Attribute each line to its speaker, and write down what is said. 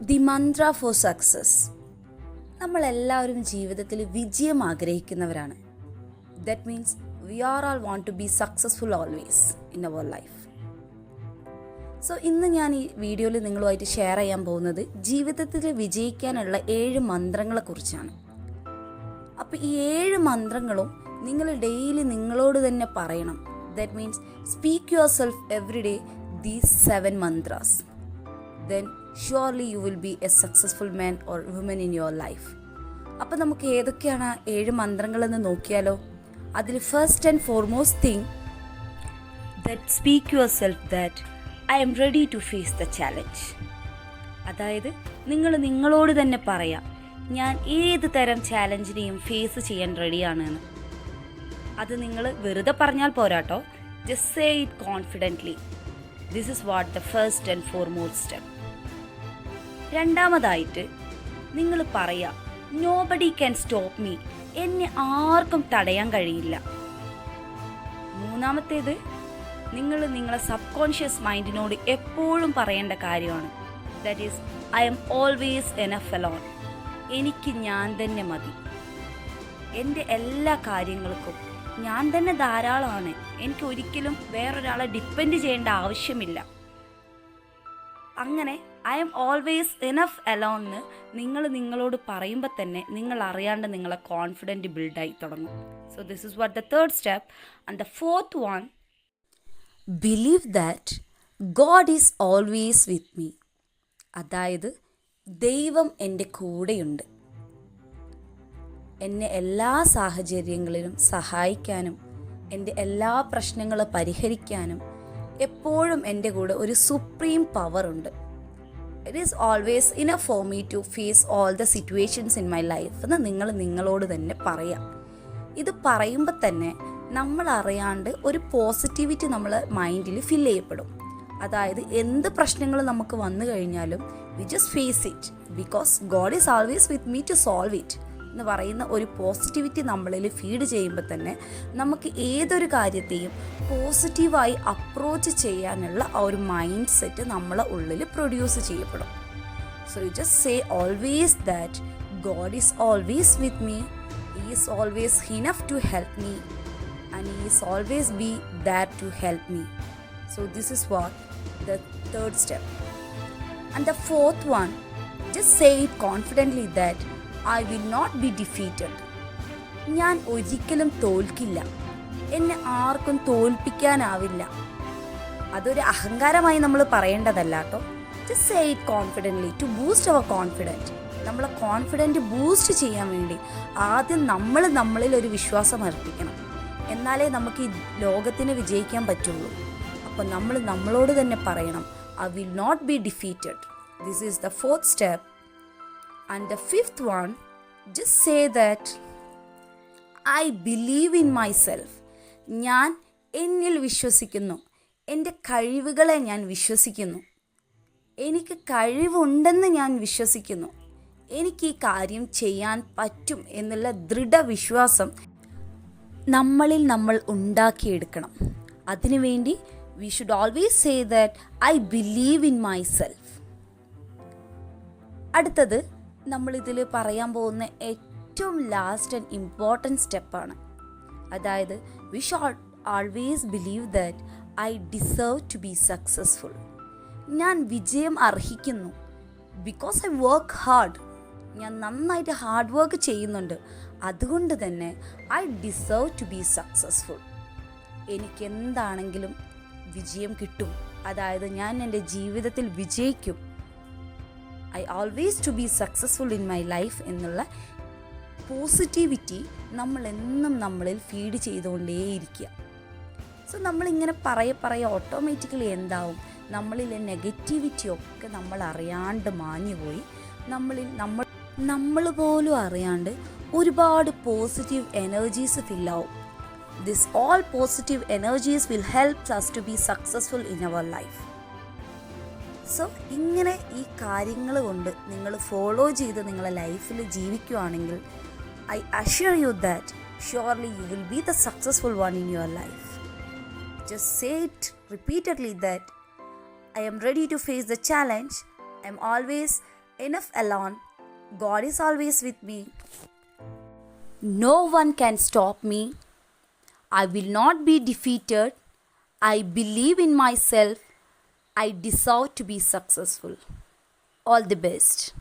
Speaker 1: The Mantra for success. നമ്മളെല്ലാവരും ജീവിതത്തിൽ വിജയം ആഗ്രഹിക്കുന്നവരാണ്. That means we are all want to be successful always in our life. So ഇന്ന് ഞാൻ ഈ വീഡിയോയിൽ നിങ്ങളുമായിട്ട് ഷെയർ ചെയ്യാൻ പോകുന്നത് ജീവിതത്തിൽ വിജയിക്കാനുള്ള 7 മന്ത്രങ്ങളെക്കുറിച്ചാണ്. അപ്പോൾ ഈ 7 മന്ത്രങ്ങളും നിങ്ങൾ ഡെയിലി നിങ്ങളോട് തന്നെ പറയണം. That means speak your self every day these 7 mantras. Then surely you will be a successful man or woman in your life. അപ്പോൾ നമുക്ക് ഏതൊക്കെയാണ് 7 മന്ത്രങ്ങളെന്ന് നോക്കിയാലോ. അതിൽ first and foremost thing that speak yourself that I am ready to face the challenge. അതായത് നിങ്ങൾ നിങ്ങളോട് തന്നെ പറയാം, ഞാൻ ഏത് തരം ചാലഞ്ചിനെയും ഫേസ് ചെയ്യാൻ റെഡിയാണെന്ന്. അത് നിങ്ങൾ വെറുതെ പറഞ്ഞാൽ പോരാട്ടോ, just say it confidently. This is what the first and foremost step. രണ്ടാമതായിട്ട് നിങ്ങൾ പറയാം, നോബഡി ക്യാൻ സ്റ്റോപ്പ് മീ, എന്നെ ആർക്കും തടയാൻ കഴിയില്ല. മൂന്നാമത്തേത് നിങ്ങൾ നിങ്ങളെ സബ് കോൺഷ്യസ് മൈൻഡിനോട് എപ്പോഴും പറയേണ്ട കാര്യമാണ്. That is I M always enough alone. എനിക്ക് ഞാൻ തന്നെ മതി. എൻ്റെ എല്ലാ കാര്യങ്ങൾക്കും ഞാൻ തന്നെ ധാരാളമാണ്. എനിക്ക് ഒരിക്കലും വേറൊരാളെ ഡിപ്പെൻഡ് ചെയ്യേണ്ട ആവശ്യമില്ല. അങ്ങനെ I M always enough alone എന്ന് നിങ്ങൾ നിങ്ങളോട് പറയുമ്പോൾ തന്നെ നിങ്ങൾ അറിയാണ്ട് നിങ്ങളെ കോൺഫിഡൻറ്റ് ബിൽഡായി തുടങ്ങും. So this is what the third step. And the fourth one, believe that God is always with me. അതായത് ദൈവം എൻ്റെ കൂടെയുണ്ട്. എന്നെ എല്ലാ സാഹചര്യങ്ങളിലും സഹായിക്കാനും എൻ്റെ എല്ലാ പ്രശ്നങ്ങളും പരിഹരിക്കാനും എപ്പോഴും എൻ്റെ കൂടെ ഒരു സുപ്രീം പവർ ഉണ്ട്. It is always enough for me to face all the situations in my life എന്ന് നിങ്ങൾ നിങ്ങളോട് തന്നെ പറയാം. ഇത് പറയുമ്പോൾ തന്നെ നമ്മൾ അറിയാണ്ട് ഒരു പോസിറ്റിവിറ്റി നമ്മൾ മൈൻഡിൽ ഫിൽ ചെയ്യപ്പെടും. അതായത് എന്ത് പ്രശ്നങ്ങൾ നമുക്ക് വന്നു കഴിഞ്ഞാലും we just face it because God is always with me to solve it എന്ന് പറയുന്ന ഒരു പോസിറ്റിവിറ്റി നമ്മളിൽ ഫീഡ് ചെയ്യുമ്പോൾ തന്നെ നമുക്ക് ഏതൊരു കാര്യത്തെയും പോസിറ്റീവായി അപ്രോച്ച് ചെയ്യാനുള്ള ആ ഒരു മൈൻഡ് സെറ്റ് നമ്മളെ ഉള്ളിൽ പ്രൊഡ്യൂസ് ചെയ്യപ്പെടും. So you just say always that God is always with me, he is always enough to help me and he is always be that to help me. So this is what the third step. And the fourth one, just say it confidently that I will not be defeated. ഞാൻ ഒരിക്കലും തോൽക്കില്ല. എന്നെ ആർക്കും തോൽപ്പിക്കാനാവില്ല. അതൊരു അഹങ്കാരമായി നമ്മൾ പറയേണ്ടതല്ല കേട്ടോ. Just say it confidently to boost our confident. നമ്മളെ confident boost ചെയ്യാൻ വേണ്ടി ആദ്യം നമ്മളിൽ ഒരു വിശ്വാസം അർപ്പിക്കണം. എന്നാലേ നമുക്ക് ഈ ലോകത്തിന് വിജയിക്കാൻ പറ്റുള്ളൂ. അപ്പോൾ നമ്മളോട് തന്നെ പറയണം, I will not be defeated. This is the fourth step. And the fifth one, just say that I believe in myself. ഞാൻ എന്നിൽ വിശ്വസിക്കുന്നു. എൻ്റെ കഴിവുകളെ ഞാൻ വിശ്വസിക്കുന്നു. എനിക്ക് കഴിവുണ്ടെന്ന് ഞാൻ വിശ്വസിക്കുന്നു. എനിക്ക് ഈ കാര്യം ചെയ്യാൻ പറ്റും എന്നുള്ള ദൃഢവിശ്വാസം നമ്മൾ ഉണ്ടാക്കിയെടുക്കണം. അതിനുവേണ്ടി we should always say that I believe in myself. അടുത്തത് നമ്മളിതിൽ പറയാൻ പോകുന്ന ഏറ്റവും ലാസ്റ്റ് ആൻഡ് ഇമ്പോർട്ടൻറ്റ് സ്റ്റെപ്പാണ്. അതായത് we should always believe that I deserve to be successful. ഞാൻ വിജയം അർഹിക്കുന്നു. Because I work hard. ഞാൻ നന്നായിട്ട് ഹാർഡ് വർക്ക് ചെയ്യുന്നുണ്ട്. അതുകൊണ്ട് തന്നെ I deserve to be successful. എനിക്കെന്താണെങ്കിലും വിജയം കിട്ടും. അതായത് ഞാൻ എൻ്റെ ജീവിതത്തിൽ വിജയിക്കും. I always to be successful in my life എന്നുള്ള പോസിറ്റിവിറ്റി നമ്മളെന്നും നമ്മളിൽ ഫീഡ് ചെയ്തുകൊണ്ടേയിരിക്കുക. സോ നമ്മളിങ്ങനെ പറയെ ഓട്ടോമാറ്റിക്കലി എന്താവും, നമ്മളിലെ നെഗറ്റിവിറ്റിയൊക്കെ നമ്മൾ അറിയാണ്ട് മാഞ്ഞുപോയി നമ്മൾ പോലും അറിയാണ്ട് ഒരുപാട് പോസിറ്റീവ് എനർജീസ് ഫില്ലാവും. This all positive energies will help us to be successful in our life. So ഇങ്ങനെ ഈ കാര്യങ്ങൾ കൊണ്ട് നിങ്ങൾ ഫോളോ ചെയ്ത് നിങ്ങളുടെ ലൈഫിൽ ജീവിക്കുകയാണെങ്കിൽ I assure you that surely you will be the successful one in your life. Just say it repeatedly that I am ready to face the challenge. I am always enough alone. God is always with me. No one can stop me. I will not be defeated. I believe in myself. I deserve to be successful. All the best.